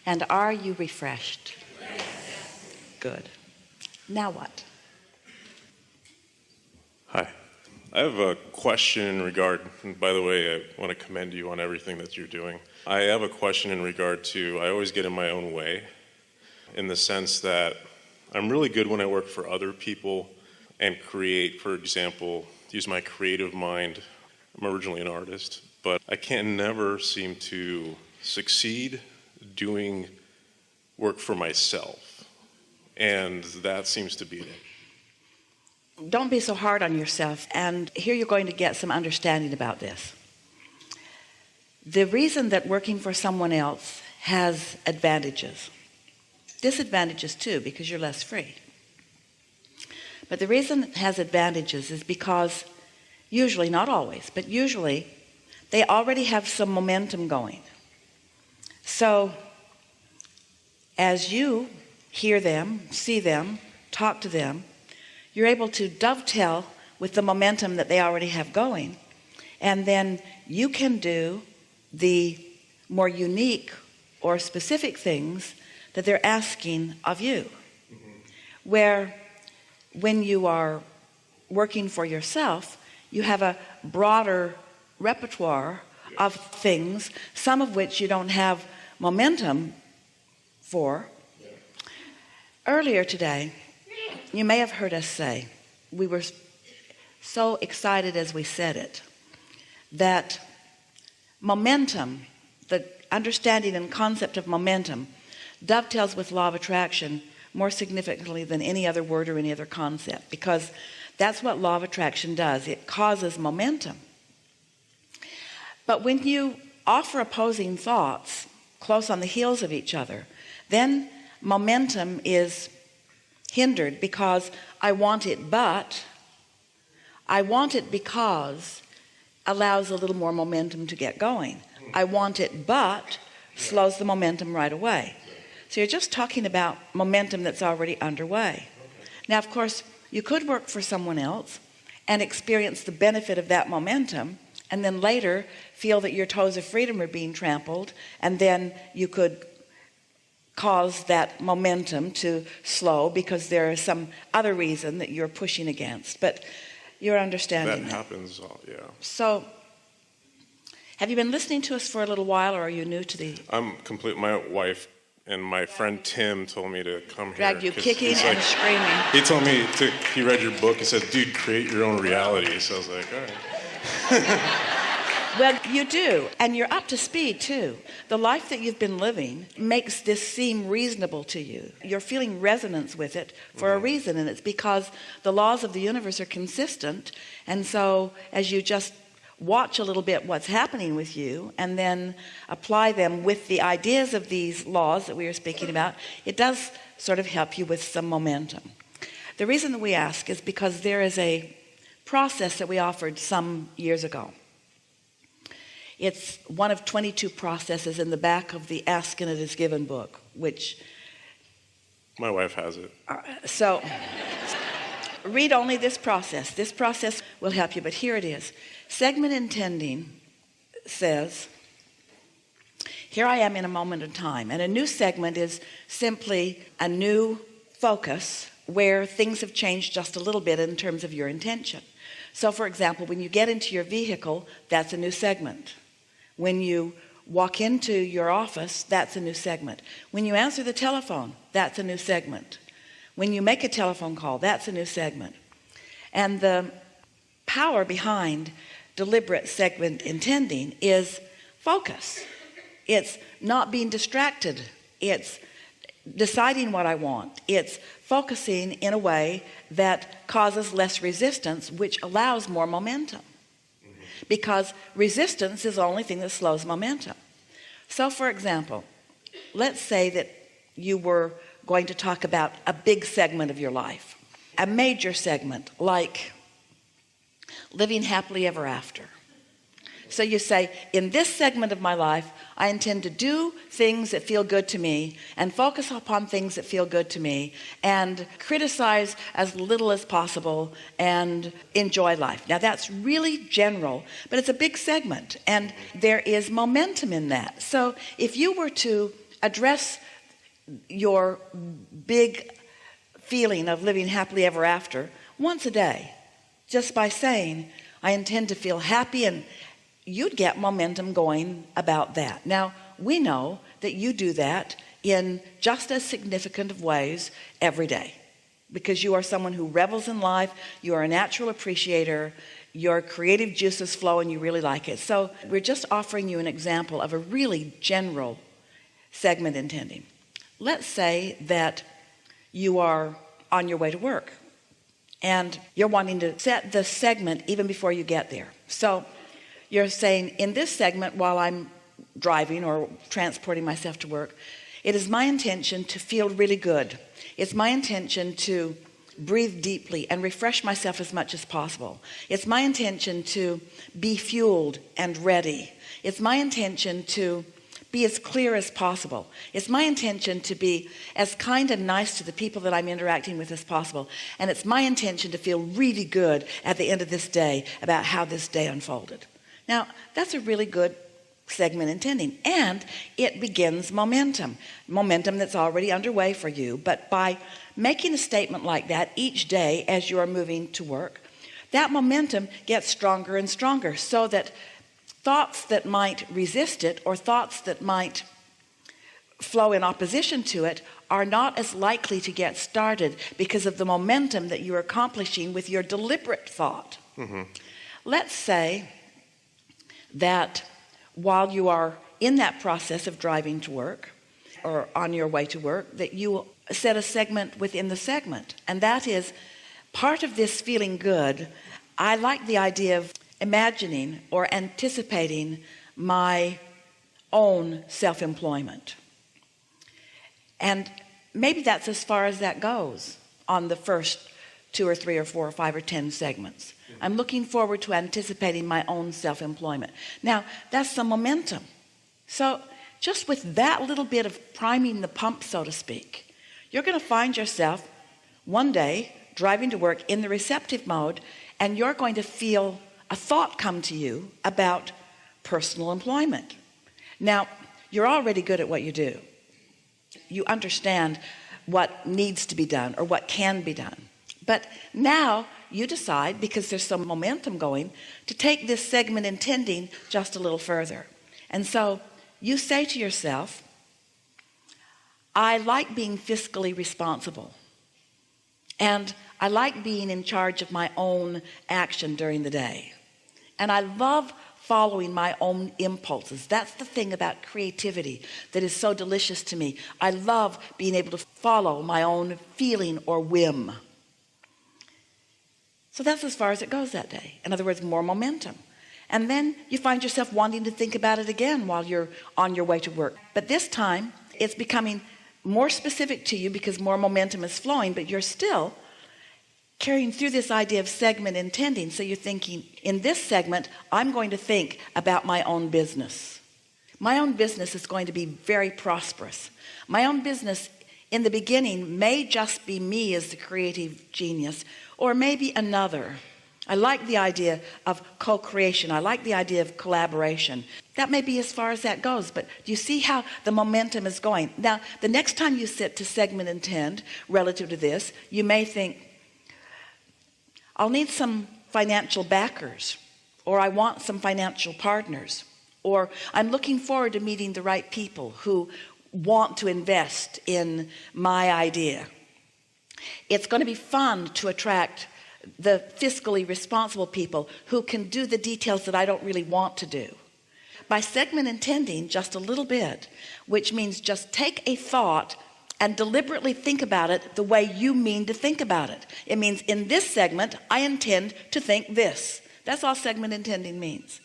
And are you refreshed? Yes. Good. Now what? Hi. I have a question in regard, and by the way, I want to commend you on everything that you're doing. I have a question in regard to, I always get in my own way, in the sense that I'm really good when I work for other people and create, for example, use my creative mind. I'm originally an artist, but I can never seem to succeed doing work for myself. And that seems to be it. Don't be so hard on yourself, and here you're going to get some understanding about this. The reason that working for someone else has advantages, disadvantages too, because you're less free. But the reason it has advantages is because usually, not always, but usually they already have some momentum going. So as you hear them, see them, talk to them, you're able to dovetail with the momentum that they already have going, and then you can do the more unique or specific things that they're asking of you. Where when you are working for yourself, you have a broader repertoire of things, some of which you don't have momentum for. Earlier today, you may have heard us say, we were so excited as we said it, that momentum, the understanding and concept of momentum, dovetails with law of attraction more significantly than any other word or any other concept, because that's what law of attraction does. It causes momentum. But when you offer opposing thoughts close on the heels of each other, then momentum is hindered, because I want it, but I want it because allows a little more momentum to get going. I want it, but slows the momentum right away. So you're just talking about momentum that's already underway. Now, of course, you could work for someone else and experience the benefit of that momentum, and then later feel that your toes of freedom are being trampled, and then you could cause that momentum to slow because there is some other reason that you're pushing against. But you're understanding that happens, yeah. So have you been listening to us for a little while, or are you new to the... My wife and my friend Tim told me to come here. Dragged you kicking and screaming. He told me, he read your book, he said, dude, create your own reality. So I was like, all right. Well, you do, and you're up to speed too. The life that you've been living makes this seem reasonable to you. You're feeling resonance with it for a reason, and it's because the laws of the universe are consistent. And so as you just watch a little bit what's happening with you and then apply them with the ideas of these laws that we are speaking about, it does sort of help you with some momentum. The reason that we ask is because there is a process that we offered some years ago. It's one of 22 processes in the back of the Ask and It Is Given book, which... My wife has it. So read only this process. This process will help you, but here it is. Segment intending says, here I am in a moment in time, and a new segment is simply a new focus where things have changed just a little bit in terms of your intention. So for example, when you get into your vehicle, that's a new segment. When you walk into your office, that's a new segment. When you answer the telephone, that's a new segment. When you make a telephone call, that's a new segment. And the power behind deliberate segment intending is focus. It's not being distracted. It's deciding what I want. It's focusing in a way that causes less resistance, which allows more momentum. Because resistance is the only thing that slows momentum. So for example, let's say that you were going to talk about a big segment of your life, a major segment like living happily ever after. So you say, in this segment of my life, I intend to do things that feel good to me and focus upon things that feel good to me and criticize as little as possible and enjoy life. Now that's really general, but it's a big segment and there is momentum in that. So if you were to address your big feeling of living happily ever after once a day, just by saying, I intend to feel happy, and you'd get momentum going about that. Now, we know that you do that in just as significant of ways every day, because you are someone who revels in life, you are a natural appreciator, your creative juices flow and you really like it. So we're just offering you an example of a really general segment intending. Let's say that you are on your way to work and you're wanting to set the segment even before you get there. So you're saying, in this segment, while I'm driving or transporting myself to work, it is my intention to feel really good. It's my intention to breathe deeply and refresh myself as much as possible. It's my intention to be fueled and ready. It's my intention to be as clear as possible. It's my intention to be as kind and nice to the people that I'm interacting with as possible. And it's my intention to feel really good at the end of this day about how this day unfolded. Now, that's a really good segment intending, and it begins momentum that's already underway for you. But by making a statement like that each day as you are moving to work, that momentum gets stronger and stronger, so that thoughts that might resist it or thoughts that might flow in opposition to it are not as likely to get started because of the momentum that you're accomplishing with your deliberate thought. Let's say that while you are in that process of driving to work or on your way to work, that you set a segment within the segment, and that is part of this feeling good. I like the idea of imagining or anticipating my own self-employment, and maybe that's as far as that goes on the first 2 or 3 or 4 or 5 or 10 segments. I'm looking forward to anticipating my own self-employment. Now, that's some momentum. So just with that little bit of priming the pump, so to speak, you're going to find yourself one day driving to work in the receptive mode, and you're going to feel a thought come to you about personal employment. Now, you're already good at what you do. You understand what needs to be done or what can be done. But now you decide, because there's some momentum going, to take this segment intending just a little further. And so you say to yourself, I like being fiscally responsible, and I like being in charge of my own action during the day, and I love following my own impulses. That's the thing about creativity that is so delicious to me. I love being able to follow my own feeling or whim. So that's as far as it goes that day. In other words, more momentum. And then you find yourself wanting to think about it again while you're on your way to work. But this time it's becoming more specific to you because more momentum is flowing, but you're still carrying through this idea of segment intending. So you're thinking, in this segment, I'm going to think about my own business. My own business is going to be very prosperous. My own business in the beginning may just be me as the creative genius, or maybe another. I like the idea of co-creation. I like the idea of collaboration. That may be as far as that goes, but do you see how the momentum is going? Now, the next time you sit to segment intend relative to this, you may think, I'll need some financial backers, or I want some financial partners, or I'm looking forward to meeting the right people who want to invest in my idea. It's going to be fun to attract the fiscally responsible people who can do the details that I don't really want to do. By segment intending just a little bit, which means just take a thought and deliberately think about it the way you mean to think about it. It means, in this segment, I intend to think this. That's all segment intending means.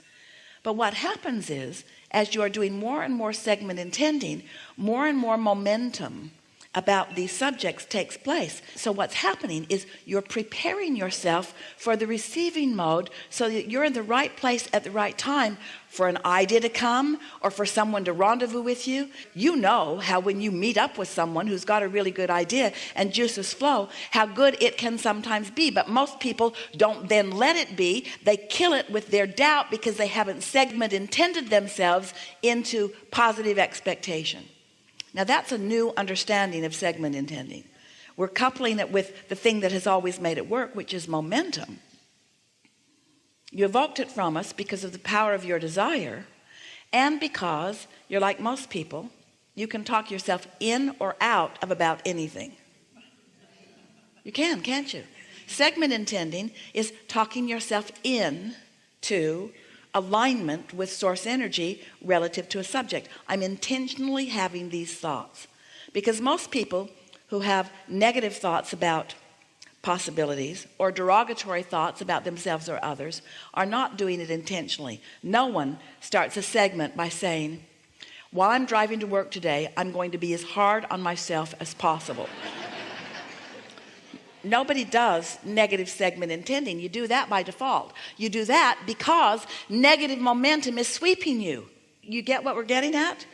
But what happens is, as you are doing more and more segment intending, more and more momentum about these subjects takes place. So what's happening is you're preparing yourself for the receiving mode, so that you're in the right place at the right time for an idea to come or for someone to rendezvous with you. You know how when you meet up with someone who's got a really good idea and juices flow, how good it can sometimes be. But most people don't then let it be. They kill it with their doubt because they haven't segment intended themselves into positive expectation. Now that's a new understanding of segment intending. We're coupling it with the thing that has always made it work, which is momentum. You evoked it from us because of the power of your desire, and because you're like most people, you can talk yourself in or out of about anything. You can, can't you? Segment intending is talking yourself in to alignment with source energy relative to a subject. I'm intentionally having these thoughts, because most people who have negative thoughts about possibilities or derogatory thoughts about themselves or others are not doing it intentionally. No one starts a segment by saying, while I'm driving to work today, I'm going to be as hard on myself as possible. Nobody does negative segment intending. You do that by default. You do that because negative momentum is sweeping you. You get what we're getting at?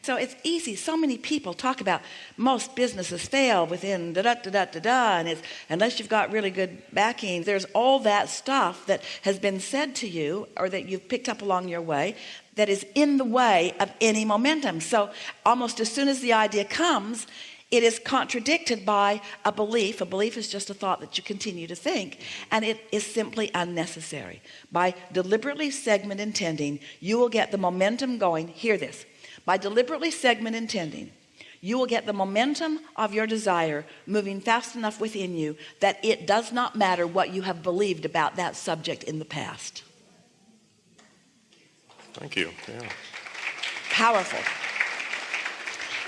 So it's easy. So many people talk about most businesses fail within and it's unless you've got really good backing. There's all that stuff that has been said to you or that you've picked up along your way that is in the way of any momentum. So almost as soon as the idea comes, it is contradicted by a belief. A belief is just a thought that you continue to think, and it is simply unnecessary. By deliberately segment intending, you will get the momentum going. Hear this. By deliberately segment intending, you will get the momentum of your desire moving fast enough within you that it does not matter what you have believed about that subject in the past. Thank you. Yeah. Powerful.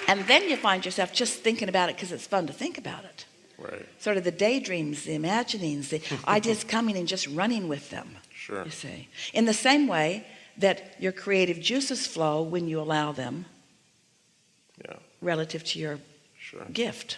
And then you find yourself just thinking about it because it's fun to think about it. Right. Sort of the daydreams, the imaginings, the ideas coming and just running with them. Sure. You see. In the same way that your creative juices flow when you allow them, Yeah. relative to your Sure. gift.